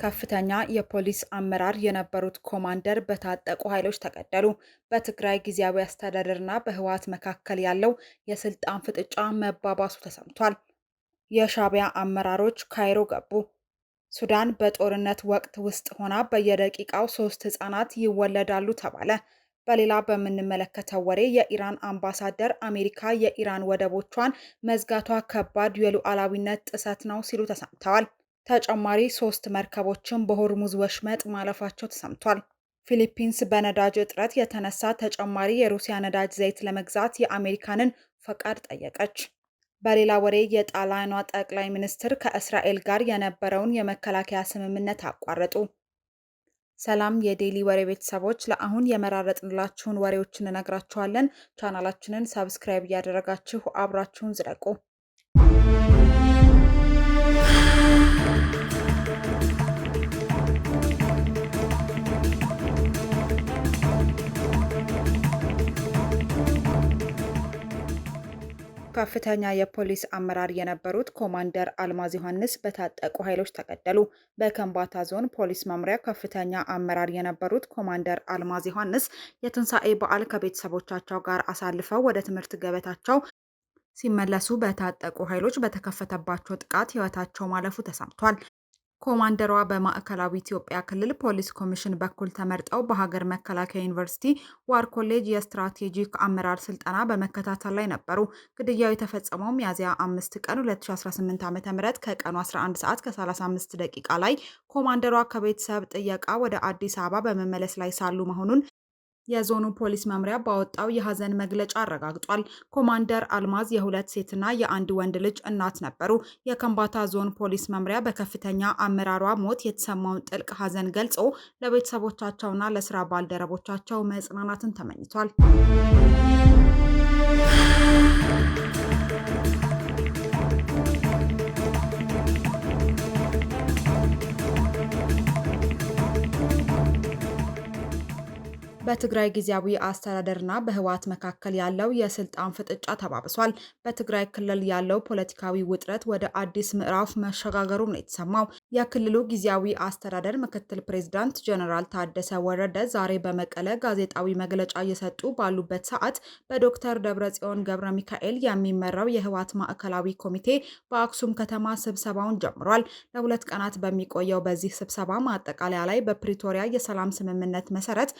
ከፍተኛ የፖሊስ አመራር የነበሩት ኮማንደር በታጠቁ ኃይሎች ተገደሉ። በትግራይ ጊዜያዊ አስተዳደርና በህወሓት መካከል ያለው የስልጣን ፍጥጫ መባባሱ ተሰምቷል። የሻዕቢያ አመራሮች ካይሮ ገቡ። ሱዳን በጦርነት ወቅት ውስጥ ሆና በየደቂቃው 3 ህጻናት ይወለዳሉ ተባለ። በሌላ በምንመለከተው ወሬ የኢራን አምባሳደር አሜሪካ የኢራን ወደቦቿን መዝጋቷ ከባድ የሉዓላዊነት ጥሰት ነው ሲሉ ተሰምተዋል። ተጨማሪ 3 መርከቦችም በሆርሙዝ ወሽመጥ ማለፋቸው ተሰምቷል። ፊሊፒንስ በነዳጅ እጥረት የተነሳ ተጨማሪ የሩሲያ ነዳጅ ዘይት ለመግዛት የአሜሪካንን ፈቃድ ጠየቀች። በሌላ ወሬ የጣሊያኗ ጠቅላይ ሚኒስትር ከእስራኤል ጋር የነበረውን የመከላከያ ስምምነት አቋረጡ። ሰላም የዴሊ ወሬ ቤተሰቦች፣ ለአሁን የመራረጥንላችሁን ወሬዎች እንነግራችኋለን። ቻናላችንን ሰብስክራይብ እያደረጋችሁ አብራችሁን ዝለቁ። ከፍተኛ የፖሊስ አመራር የነበሩት ኮማንደር አልማዝ ዮሐንስ በታጠቁ ኃይሎች ተገደሉ። በከምባታ ዞን ፖሊስ መምሪያ ከፍተኛ አመራር የነበሩት ኮማንደር አልማዝ ዮሐንስ የትንሣኤ በዓል ከቤተሰቦቻቸው ጋር አሳልፈው ወደ ትምህርት ገበታቸው ሲመለሱ በታጠቁ ኃይሎች በተከፈተባቸው ጥቃት ሕይወታቸው ማለፉ ተሰምቷል። ኮማንደሯ በማዕከላዊ ኢትዮጵያ ክልል ፖሊስ ኮሚሽን በኩል ተመርጠው በሀገር መከላከያ ዩኒቨርሲቲ ዋር ኮሌጅ የስትራቴጂክ አመራር ስልጠና በመከታተል ላይ ነበሩ። ግድያው የተፈጸመው ሚያዝያ 5 ቀን 2018 ዓ.ም ከቀኑ 11 ሰዓት ከ35 ደቂቃ ላይ ኮማንደሯ ከቤተሰብ ጥየቃ ወደ አዲስ አበባ በመመለስ ላይ ሳሉ መሆኑን የዞኑ ፖሊስ መምሪያ ባወጣው የሀዘን መግለጫ አረጋግጧል። ኮማንደር አልማዝ የሁለት ሴትና የአንድ ወንድ ልጅ እናት ነበሩ። የከምባታ ዞን ፖሊስ መምሪያ በከፍተኛ አመራሯ ሞት የተሰማውን ጥልቅ ሀዘን ገልጾ ለቤተሰቦቻቸውና ለስራ ባልደረቦቻቸው መጽናናትን ተመኝቷል። በትግራይ ጊዜያዊ አስተዳደርና በህወሓት መካከል ያለው የስልጣን ፍጥጫ ተባብሷል። በትግራይ ክልል ያለው ፖለቲካዊ ውጥረት ወደ አዲስ ምዕራፍ መሸጋገሩም ነው የተሰማው። የክልሉ ጊዜያዊ አስተዳደር ምክትል ፕሬዝዳንት ጀነራል ታደሰ ወረደ ዛሬ በመቀለ ጋዜጣዊ መግለጫ እየሰጡ ባሉበት ሰዓት በዶክተር ደብረጽዮን ገብረ ሚካኤል የሚመራው የህወሓት ማዕከላዊ ኮሚቴ በአክሱም ከተማ ስብሰባውን ጀምሯል። ለ2 ቀናት በሚቆየው በዚህ ስብሰባ ማጠቃለያ ላይ በፕሪቶሪያ የሰላም ስምምነት መሰረት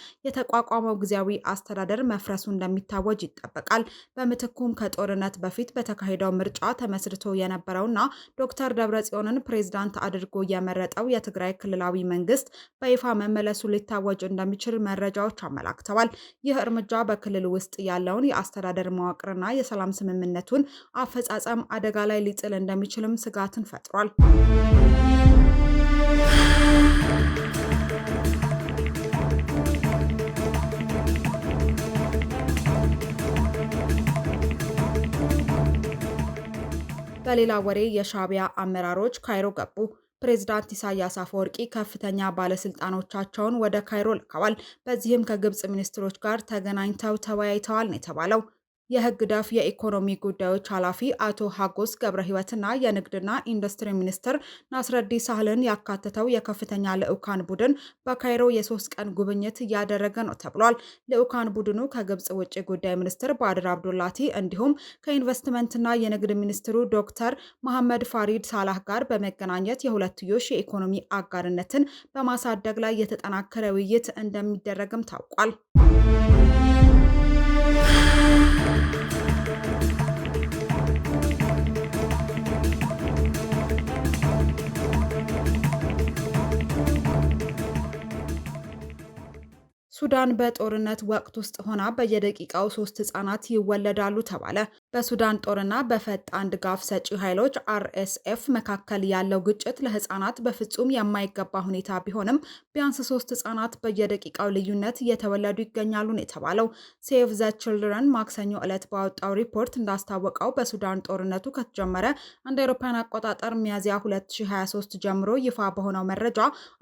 የተቋቋመው ጊዜያዊ አስተዳደር መፍረሱ እንደሚታወጅ ይጠበቃል። በምትኩም ከጦርነት በፊት በተካሄደው ምርጫ ተመስርቶ የነበረውና ዶክተር ደብረጽዮንን ፕሬዝዳንት አድርጎ የመረጠው የትግራይ ክልላዊ መንግስት በይፋ መመለሱ ሊታወጅ እንደሚችል መረጃዎች አመላክተዋል። ይህ እርምጃ በክልል ውስጥ ያለውን የአስተዳደር መዋቅርና የሰላም ስምምነቱን አፈጻጸም አደጋ ላይ ሊጥል እንደሚችልም ስጋትን ፈጥሯል። በሌላ ወሬ የሻዕቢያ አመራሮች ካይሮ ገቡ። ፕሬዝዳንት ኢሳያስ አፈወርቂ ከፍተኛ ባለስልጣኖቻቸውን ወደ ካይሮ ልከዋል። በዚህም ከግብጽ ሚኒስትሮች ጋር ተገናኝተው ተወያይተዋል ነው የተባለው። የህግ ደፍ የኢኮኖሚ ጉዳዮች ኃላፊ አቶ ሀጎስ ገብረ ህይወትና የንግድና ኢንዱስትሪ ሚኒስትር ናስረዲ ሳህልን ያካተተው የከፍተኛ ልዑካን ቡድን በካይሮ የ3 ቀን ጉብኝት እያደረገ ነው ተብሏል። ልዑካን ቡድኑ ከግብጽ ውጭ ጉዳይ ሚኒስትር ባድር አብዱላቲ እንዲሁም ከኢንቨስትመንትና የንግድ ሚኒስትሩ ዶክተር መሐመድ ፋሪድ ሳላህ ጋር በመገናኘት የሁለትዮሽ የኢኮኖሚ አጋርነትን በማሳደግ ላይ የተጠናከረ ውይይት እንደሚደረግም ታውቋል። ሱዳን በጦርነት ወቅት ውስጥ ሆና በየደቂቃው 3 ህጻናት ይወለዳሉ ተባለ። በሱዳን ጦርና በፈጣን ድጋፍ ሰጪ ኃይሎች RSF መካከል ያለው ግጭት ለህጻናት በፍጹም የማይገባ ሁኔታ ቢሆንም ቢያንስ 3 ህጻናት በየደቂቃው ልዩነት እየተወለዱ ይገኛሉ ነው የተባለው። ሴቭ ዘ ችልድረን ማክሰኞ ዕለት ባወጣው ሪፖርት እንዳስታወቀው በሱዳን ጦርነቱ ከተጀመረ እንደ አውሮፓውያን አቆጣጠር ሚያዝያ 2023 ጀምሮ ይፋ በሆነው መረጃ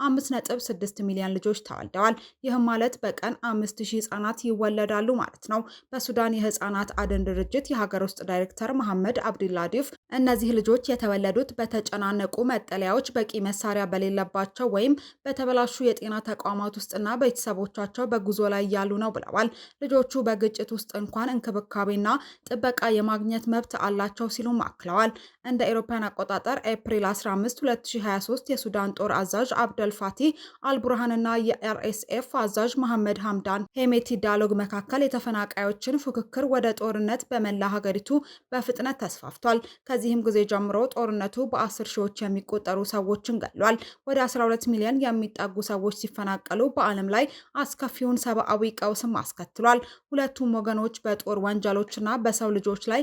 5.6 ሚሊዮን ልጆች ተወልደዋል። ይህም ማለት በቀን 5000 ህጻናት ይወለዳሉ ማለት ነው። በሱዳን የህጻናት አድን ድርጅት የሀገር ውስጥ ዳይሬክተር መሐመድ አብዲላዲፍ እነዚህ ልጆች የተወለዱት በተጨናነቁ መጠለያዎች፣ በቂ መሳሪያ በሌለባቸው ወይም በተበላሹ የጤና ተቋማት ውስጥና ቤተሰቦቻቸው በጉዞ ላይ ያሉ ነው ብለዋል። ልጆቹ በግጭት ውስጥ እንኳን እንክብካቤና ጥበቃ የማግኘት መብት አላቸው ሲሉም አክለዋል። እንደ አውሮፓውያን አቆጣጠር ኤፕሪል 15 2023 የሱዳን ጦር አዛዥ አብደል ፋቲህ አልቡርሃንና የአርኤስኤፍ አዛዥ መሐመድ ሐምዳን ሄሜቲ ዳሎግ መካከል የተፈናቃዮችን ፉክክር ወደ ጦርነት በመላ ሀገሪቱ በፍጥነት ተስፋፍቷል። ከዚህም ጊዜ ጀምሮ ጦርነቱ በ10 ሺዎች የሚቆጠሩ ሰዎችን ገድሏል። ወደ 12 ሚሊዮን የሚጠጉ ሰዎች ሲፈናቀሉ በዓለም ላይ አስከፊውን ሰብአዊ ቀውስም አስከትሏል። ሁለቱም ወገኖች በጦር ወንጀሎችና በሰው ልጆች ላይ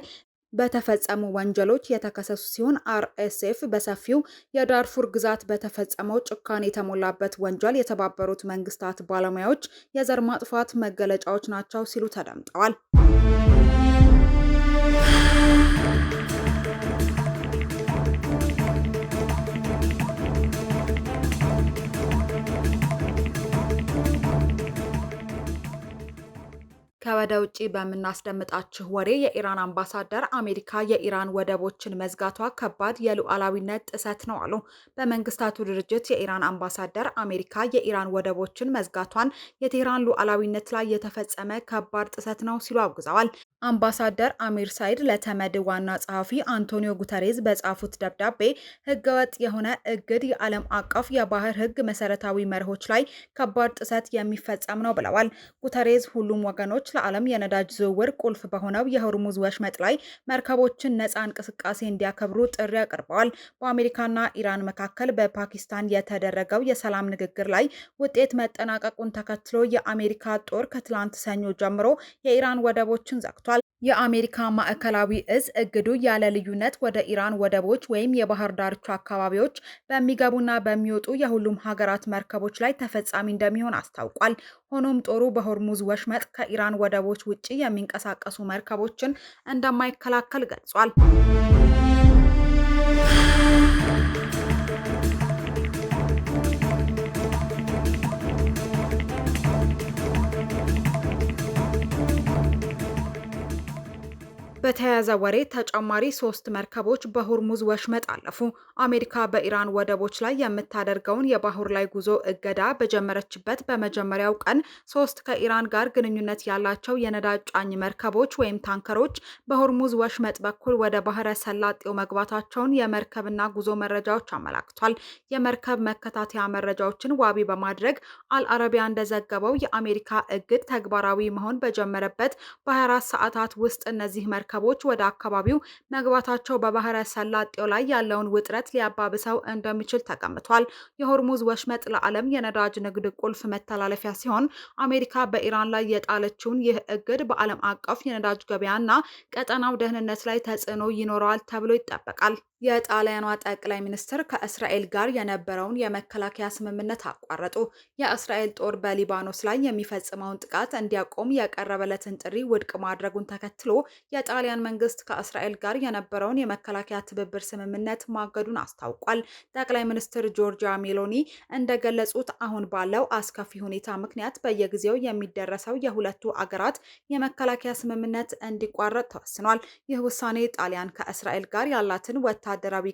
በተፈጸሙ ወንጀሎች የተከሰሱ ሲሆን አርኤስኤፍ በሰፊው የዳርፉር ግዛት በተፈጸመው ጭካኔ የተሞላበት ወንጀል የተባበሩት መንግስታት ባለሙያዎች የዘር ማጥፋት መገለጫዎች ናቸው ሲሉ ተደምጠዋል። ከወደ ውጪ በምናስደምጣችሁ ወሬ የኢራን አምባሳደር አሜሪካ የኢራን ወደቦችን መዝጋቷ ከባድ የሉዓላዊነት ጥሰት ነው አሉ። በመንግስታቱ ድርጅት የኢራን አምባሳደር አሜሪካ የኢራን ወደቦችን መዝጋቷን የቴህራን ሉዓላዊነት ላይ የተፈጸመ ከባድ ጥሰት ነው ሲሉ አውግዘዋል። አምባሳደር አሚር ሳይድ ለተመድ ዋና ጸሐፊ አንቶኒዮ ጉተሬዝ በጻፉት ደብዳቤ ህገወጥ የሆነ እግድ የዓለም አቀፍ የባህር ህግ መሰረታዊ መርሆች ላይ ከባድ ጥሰት የሚፈጸም ነው ብለዋል። ጉተሬዝ ሁሉም ወገኖች ለዓለም የነዳጅ ዝውውር ቁልፍ በሆነው የሆርሙዝ ወሽመጥ ላይ መርከቦችን ነፃ እንቅስቃሴ እንዲያከብሩ ጥሪ አቅርበዋል። በአሜሪካና ኢራን መካከል በፓኪስታን የተደረገው የሰላም ንግግር ላይ ውጤት መጠናቀቁን ተከትሎ የአሜሪካ ጦር ከትላንት ሰኞ ጀምሮ የኢራን ወደቦችን ዘግቷል። የአሜሪካ ማዕከላዊ እዝ እግዱ ያለ ልዩነት ወደ ኢራን ወደቦች ወይም የባህር ዳርቻ አካባቢዎች በሚገቡና በሚወጡ የሁሉም ሀገራት መርከቦች ላይ ተፈጻሚ እንደሚሆን አስታውቋል። ሆኖም ጦሩ በሆርሙዝ ወሽመጥ ከኢራን ወደቦች ውጪ የሚንቀሳቀሱ መርከቦችን እንደማይከላከል ገልጿል። በተያያዘ ወሬ ተጨማሪ 3 መርከቦች በሆርሙዝ ወሽመጥ አለፉ። አሜሪካ በኢራን ወደቦች ላይ የምታደርገውን የባህር ላይ ጉዞ እገዳ በጀመረችበት በመጀመሪያው ቀን 3 ከኢራን ጋር ግንኙነት ያላቸው የነዳጅ ጫኝ መርከቦች ወይም ታንከሮች በሆርሙዝ ወሽመጥ በኩል ወደ ባህረ ሰላጤው መግባታቸውን የመርከብና ጉዞ መረጃዎች አመላክቷል። የመርከብ መከታተያ መረጃዎችን ዋቢ በማድረግ አልአረቢያ እንደዘገበው የአሜሪካ እግድ ተግባራዊ መሆን በጀመረበት በ24 ሰዓታት ውስጥ እነዚህ መርከቦች ወደ አካባቢው መግባታቸው በባህረ ሰላጤው ላይ ያለውን ውጥረት ሊያባብሰው እንደሚችል ተገምቷል። የሆርሙዝ ወሽመጥ ለዓለም የነዳጅ ንግድ ቁልፍ መተላለፊያ ሲሆን አሜሪካ በኢራን ላይ የጣለችውን ይህ እግድ በዓለም አቀፍ የነዳጅ ገበያና ቀጠናው ደህንነት ላይ ተጽዕኖ ይኖረዋል ተብሎ ይጠበቃል። የጣሊያኗ ጠቅላይ ሚኒስትር ከእስራኤል ጋር የነበረውን የመከላከያ ስምምነት አቋረጡ። የእስራኤል ጦር በሊባኖስ ላይ የሚፈጽመውን ጥቃት እንዲያቆም የቀረበለትን ጥሪ ውድቅ ማድረጉን ተከትሎ የጣሊያን መንግስት ከእስራኤል ጋር የነበረውን የመከላከያ ትብብር ስምምነት ማገዱን አስታውቋል። ጠቅላይ ሚኒስትር ጆርጂያ ሜሎኒ እንደገለጹት አሁን ባለው አስከፊ ሁኔታ ምክንያት በየጊዜው የሚደረሰው የሁለቱ አገራት የመከላከያ ስምምነት እንዲቋረጥ ተወስኗል። ይህ ውሳኔ ጣሊያን ከእስራኤል ጋር ያላትን ወታደራዊ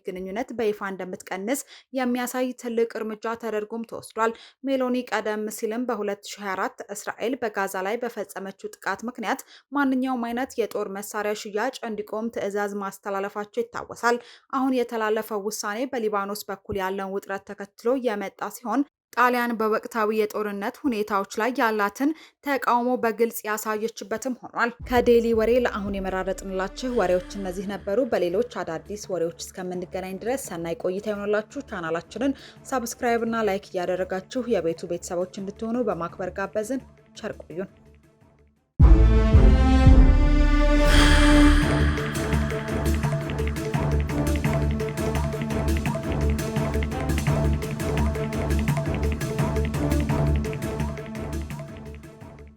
ግንኙነት በይፋ እንደምትቀንስ የሚያሳይ ትልቅ እርምጃ ተደርጎም ተወስዷል። ሜሎኒ ቀደም ሲልም በ2024 እስራኤል በጋዛ ላይ በፈጸመችው ጥቃት ምክንያት ማንኛውም አይነት የጦር መሳሪያ ሽያጭ እንዲቆም ትዕዛዝ ማስተላለፋቸው ይታወሳል። አሁን የተላለፈው ውሳኔ በሊባኖስ በኩል ያለውን ውጥረት ተከትሎ የመጣ ሲሆን ጣሊያን በወቅታዊ የጦርነት ሁኔታዎች ላይ ያላትን ተቃውሞ በግልጽ ያሳየችበትም ሆኗል። ከዴሊ ወሬ ለአሁን የመራረጥንላችሁ ወሬዎች እነዚህ ነበሩ። በሌሎች አዳዲስ ወሬዎች እስከምንገናኝ ድረስ ሰናይ ቆይታ ይሆንላችሁ። ቻናላችንን ሰብስክራይብ እና ላይክ እያደረጋችሁ የቤቱ ቤተሰቦች እንድትሆኑ በማክበር ጋበዝን። ቸር ቆዩን።